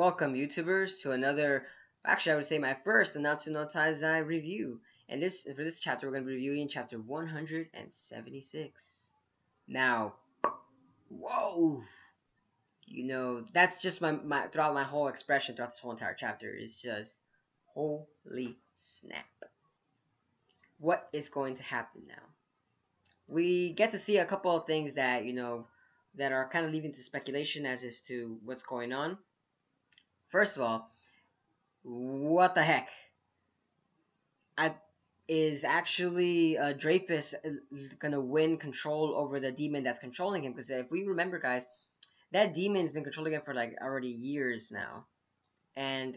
Welcome, YouTubers, to another, actually I would say my first Nanatsu No Taizai review. And for this chapter, we're going to be reviewing chapter 176. Now, whoa! That's just my throughout my whole expression throughout this whole entire chapter is just, holy snap. What is going to happen now? We get to see a couple of things that, that are kind of leaving to speculation as to what's going on. First of all, what the heck? Is actually Dreyfus gonna win control over the demon that's controlling him? Because if we remember, guys, that demon's been controlling him for like already years now, and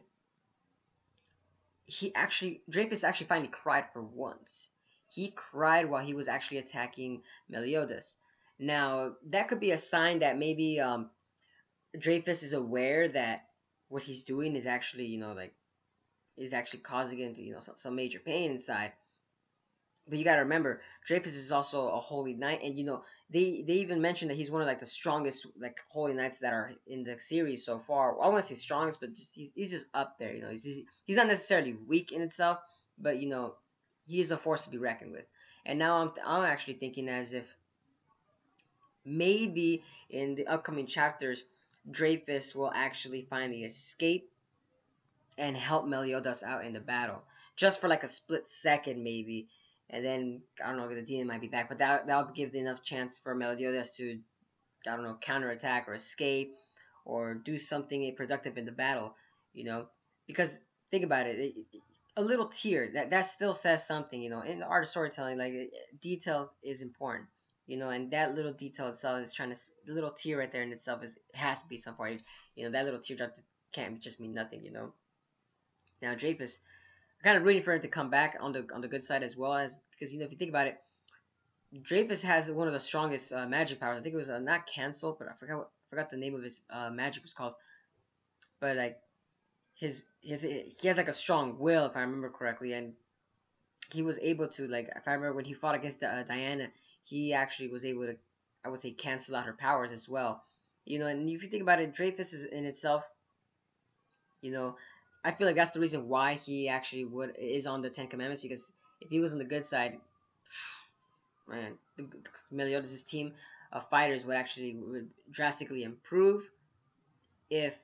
Dreyfus actually finally cried for once. He cried while he was actually attacking Meliodas. Now that could be a sign that maybe Dreyfus is aware that what he's doing is actually is actually causing him to some major pain inside. But you gotta remember, Dreyfus is also a holy knight, and they even mentioned that he's one of the strongest holy knights that are in the series so far. I want to say strongest, but he's just up there. He's not necessarily weak in itself, but he is a force to be reckoned with. And now I'm actually thinking as if maybe in the upcoming chapters, Dreyfus will actually finally escape and help Meliodas out in the battle, just for like a split second maybe. And then, I don't know, the demon might be back. But that'll give enough chance for Meliodas to, I don't know, counterattack or escape or do something productive in the battle, Because, think about it, a little tear, that still says something, In the art of storytelling, detail is important, And that little detail itself is the little tear right there in itself has to be some part. That little teardrop can't just mean nothing, Now, Dreyfus, kind of rooting for him to come back on the good side as well, as because if you think about it, Dreyfus has one of the strongest magic powers. I think it was not canceled, but I forgot the name of his magic was called. But he has a strong will, if I remember correctly, and he was able to if I remember when he fought against Diana, he actually was able to, I would say, cancel out her powers as well. And if you think about it, Dreyfus is in itself, I feel like that's the reason why he actually is on the Ten Commandments, because if he was on the good side, man, Meliodas' team of fighters would drastically improve if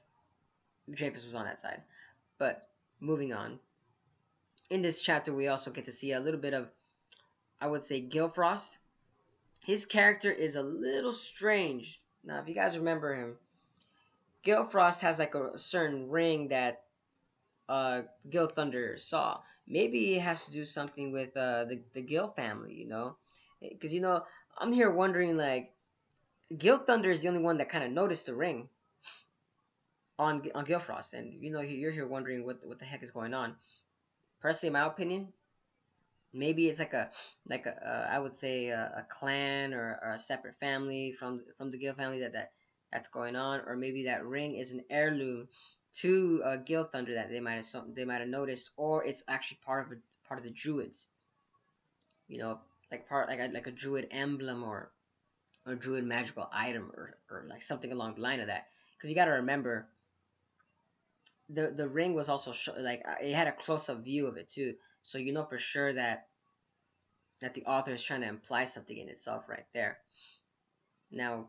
Dreyfus was on that side. But moving on, in this chapter we also get to see a little bit of, I would say, Gilfrost. His character is a little strange. Now, if you guys remember him, Gilfrost has a certain ring that Gil Thunder saw. Maybe it has to do something with the Gil family, because I'm here wondering, Gil Thunder is the only one that kind of noticed the ring on Gilfrost, and you're here wondering what the heck is going on. Personally, in my opinion, maybe it's I would say a clan or a separate family from the Gil family that's going on, or maybe that ring is an heirloom to Gil Thunder that they might have noticed, or it's actually part of the Druids, like a Druid emblem or a Druid magical item or something along the line of that. Because you got to remember, the ring was also it had a close-up view of it too, so for sure that the author is trying to imply something in itself right there. Now,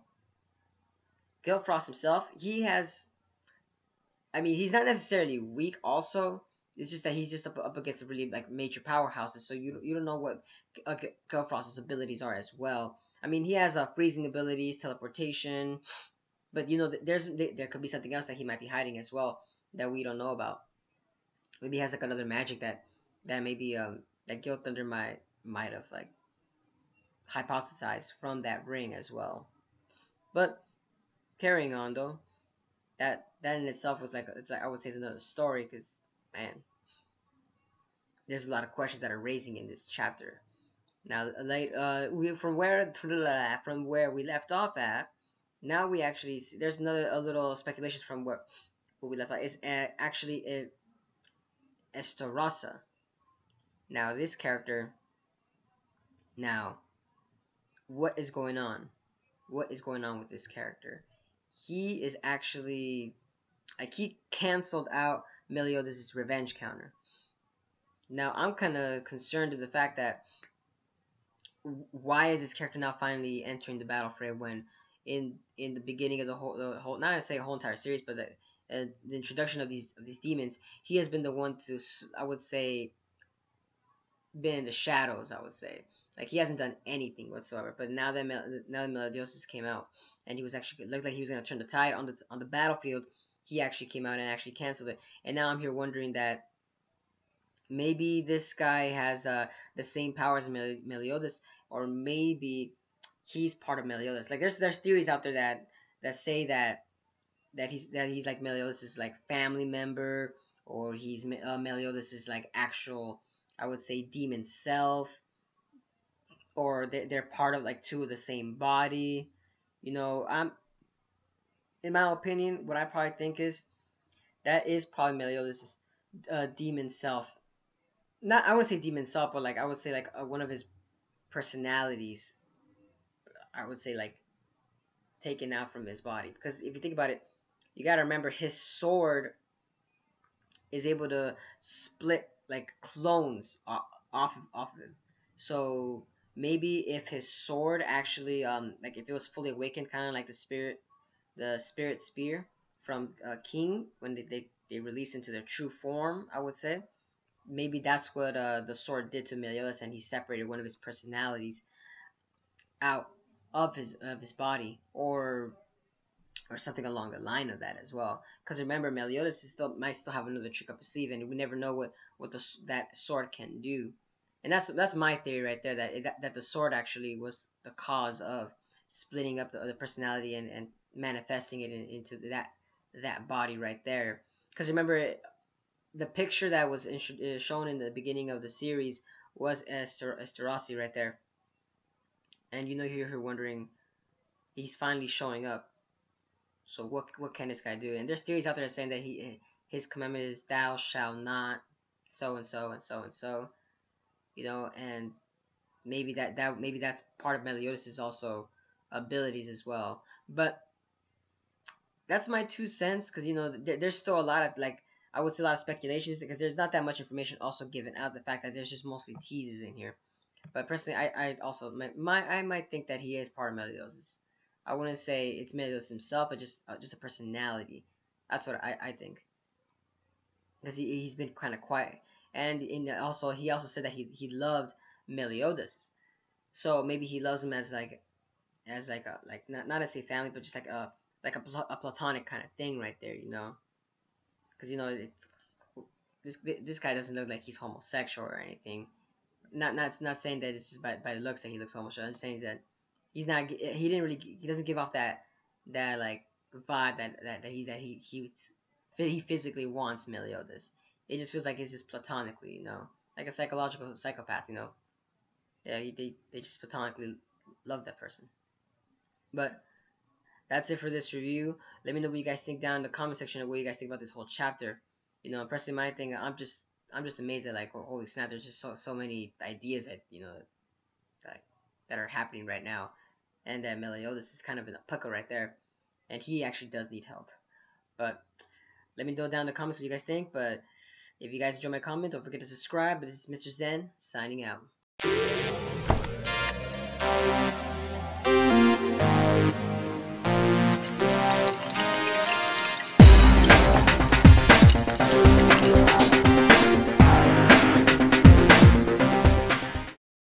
Gilfrost himself, he's not necessarily weak also. It's just that he's just up against really major powerhouses, so you don't know what Gilfrost's abilities are as well. He has freezing abilities, teleportation, but there could be something else that he might be hiding as well that we don't know about. Maybe he has another magic that maybe that Gil Thunder might have hypothesized from that ring as well. But carrying on though, that in itself was I would say it's another story, because man, there's a lot of questions that are raising in this chapter. Now, from where we left off at, now we actually see, there's a little speculation from where we left off. It's actually Estorasa. Now, this character. Now, what is going on? What is going on with this character? He is actually, like he canceled out Meliodas' revenge counter. Now I'm kind of concerned with the fact that why is this character now finally entering the battle fray when in the beginning of the whole not to say a whole entire series, but the introduction of these demons, he has been the one to, I would say, been in the shadows. I would say, like, he hasn't done anything whatsoever. But now that Meliodas came out, and he was actually looked like he was gonna turn the tide on the battlefield, he actually came out and actually canceled it. And now I'm here wondering that maybe this guy has the same powers as Meliodas, or maybe he's part of Meliodas. Like, there's theories out there that say that he's like Meliodas' like family member, or he's Meliodas' like actual, I would say, demon self, or they're part of like two of the same body. I'm in my opinion, what I probably think is that is probably Meliodas' demon self. Not, I wouldn't say demon self, but like I would say like one of his personalities. I would say like taken out from his body, because if you think about it, you got to remember his sword is able to split like clones off of him. So maybe if his sword actually like if it was fully awakened, kind of like the spirit spear from King when they release into their true form, I would say maybe that's what the sword did to Meliodas, and he separated one of his personalities out of his body, or something along the line of that as well. Because remember, Meliodas might still have another trick up his sleeve, and we never know what that sword can do. And that's my theory right there, that the sword actually was the cause of splitting up the personality and manifesting it into that body right there. Because remember, the picture that was shown in the beginning of the series was Esterasi right there. And you're here wondering, he's finally showing up. So what can this guy do? And there's theories out there saying that his commandment is thou shalt not so and so and so and so. And maybe maybe that's part of Meliodas' also abilities as well. But that's my 2 cents, because there's still a lot of, like, I would say, a lot of speculations, because there's not that much information also given out. The fact that there's just mostly teases in here. But personally, I also I might think that he is part of Meliodas. I wouldn't say it's Meliodas himself, but just a personality. That's what I think, because he's been kind of quiet, and he also said that he loved Meliodas, so maybe he loves him as like a, like, not to say family, but just like a platonic kind of thing right there, because this guy doesn't look like he's homosexual or anything. Not saying that it's just by the looks that he looks homosexual. I'm just saying that he doesn't give off that like vibe that he physically wants Meliodas. It just feels like it's just platonically, like a psychological psychopath, Yeah, they just platonically love that person. But that's it for this review. Let me know what you guys think down in the comment section of what you guys think about this whole chapter. Personally, my thing, I'm just amazed at, like, holy snap, there's just so many ideas that are happening right now, and that Meliodas is kind of in a pucker right there, and he actually does need help. But let me know down in the comments what you guys think. But if you guys enjoy my comment, don't forget to subscribe. But this is Mr. Zen signing out.